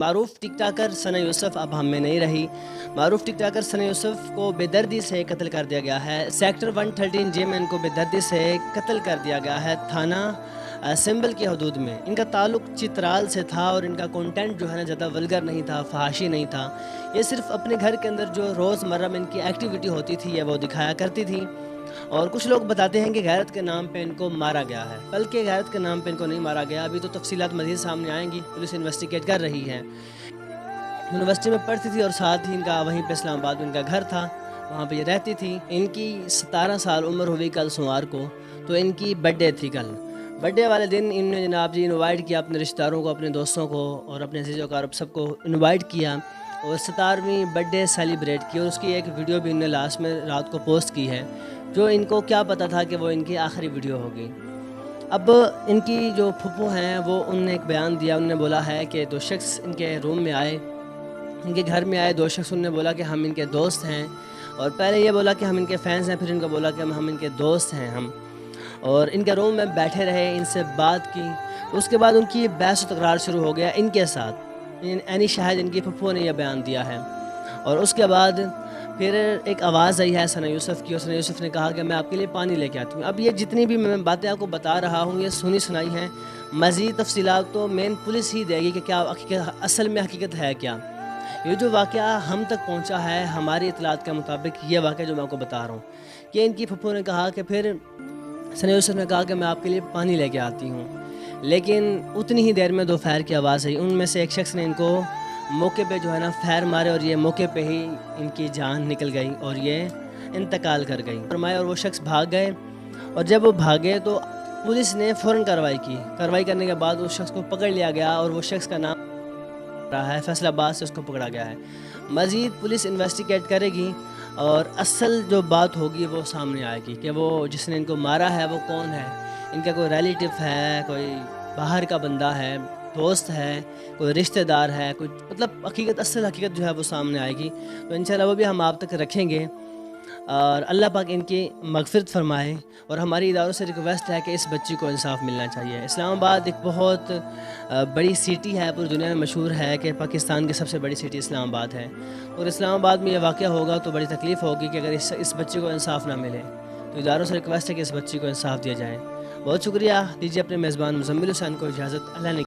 معروف ٹک ٹاکر ثنا یوسف اب ہم میں نہیں رہی۔ معروف ٹک ٹاکر ثنا یوسف کو بے دردی سے قتل کر دیا گیا ہے۔ سیکٹر 113 جے میں ان کو بے دردی سے قتل کر دیا گیا ہے تھانہ سمبل کی حدود میں۔ ان کا تعلق چترال سے تھا اور ان کا کنٹینٹ جو ہے نا زیادہ ولگر نہیں تھا، فحاشی نہیں تھا۔ یہ صرف اپنے گھر کے اندر جو روز مرہ میں ان کی ایکٹیویٹی ہوتی تھی یہ وہ دکھایا کرتی تھی، اور کچھ لوگ بتاتے ہیں کہ غیرت کے نام پہ ان کو مارا گیا ہے، بلکہ غیرت کے نام پہ ان کو نہیں مارا گیا۔ ابھی تو تفصیلات مزید سامنے آئیں گی، پولیس انویسٹیگیٹ کر رہی ہے۔ یونیورسٹی میں پڑھتی تھی اور ساتھ ہی ان کا وہیں پہ اسلام آباد میں ان کا گھر تھا، وہاں پہ یہ رہتی تھی۔ ان کی 17 سال عمر ہوئی کل سوموار کو، تو ان کی برتھ ڈے تھی کل۔ برتھ ڈے والے دن ان نے جناب جی انوائٹ کیا اپنے رشتہ داروں کو، اپنے دوستوں کو اور اپنے عزیز و اقارب سب کو انوائٹ کیا، اور 17ویں برتھ ڈے سیلیبریٹ کی، اور اس کی ایک ویڈیو بھی ان نے لاسٹ میں رات کو پوسٹ کی ہے، جو ان کو کیا پتہ تھا کہ وہ ان کی آخری ویڈیو ہوگی۔ اب ان کی جو پھپھو ہیں وہ ان نے ایک بیان دیا، ان نے بولا ہے کہ 2 شخص ان کے روم میں آئے، ان کے گھر میں آئے 2 شخص، ان نے بولا کہ ہم ان کے دوست ہیں، اور پہلے یہ بولا کہ ہم ان کے فینس ہیں، پھر ان کو بولا کہ ہم ان کے دوست ہیں اور ان کے روم میں بیٹھے رہے، ان سے بات کی۔ اس کے بعد ان کی بحث و تکرار شروع ہو گیا ان کے ساتھ۔ اینی شاہد ان کی پھپھو نے یہ بیان دیا ہے، اور اس کے بعد پھر ایک آواز آئی ہے ثنا یوسف کی، اور ثنا یوسف نے کہا کہ میں آپ کے لیے پانی لے کے آتی ہوں۔ اب یہ جتنی بھی میں باتیں آپ کو بتا رہا ہوں یہ سنی سنائی ہیں، مزید تفصیلات تو مین پولیس ہی دے گی کہ کیا اصل میں حقیقت ہے کیا۔ یہ جو واقعہ ہم تک پہنچا ہے ہماری اطلاعات کے مطابق، یہ واقعہ جو میں آپ کو بتا رہا ہوں کہ ان کی پھپھو نے کہا کہ پھر ثنا یوسف نے کہا کہ میں آپ کے لیے پانی لے کے آتی ہوں، لیکن اتنی ہی دیر میں 2 فائر کی آواز آئی۔ ان میں سے ایک شخص نے ان کو موقع پہ جو ہے نا فائر مارے، اور یہ موقع پہ ہی ان کی جان نکل گئی اور یہ انتقال کر گئی فرمائے، اور وہ شخص بھاگ گئے، اور جب وہ بھاگے تو پولیس نے فوراً کارروائی کی۔ کارروائی کرنے کے بعد اس شخص کو پکڑ لیا گیا، اور وہ شخص کا نام رہا ہے فیصل آباد سے اس کو پکڑا گیا ہے۔ مزید پولیس انویسٹیگیٹ کرے گی اور اصل جو بات ہوگی وہ سامنے آئے گی کہ وہ جس نے ان کو مارا ہے وہ کون ہے، ان کا کوئی ریلیٹیو ہے، کوئی باہر کا بندہ ہے، دوست ہے، کوئی رشتہ دار ہے، کوئی مطلب اصل حقیقت جو ہے وہ سامنے آئے گی، تو انشاءاللہ وہ بھی ہم آپ تک رکھیں گے، اور اللہ پاک ان کی مغفرت فرمائے۔ اور ہماری اداروں سے ریکویسٹ ہے کہ اس بچی کو انصاف ملنا چاہیے۔ اسلام آباد ایک بہت بڑی سٹی ہے، پوری دنیا میں مشہور ہے کہ پاکستان کی سب سے بڑی سٹی اسلام آباد ہے، اور اسلام آباد میں یہ واقعہ ہوگا تو بڑی تکلیف ہوگی کہ اگر اس بچی کو انصاف نہ ملے، تو اداروں سے ریکویسٹ ہے کہ اس بچی کو انصاف دیا جائے۔ بہت شکریہ، دیجیے اپنے میزبان مزمل حسین کو اجازت۔ اللہ نے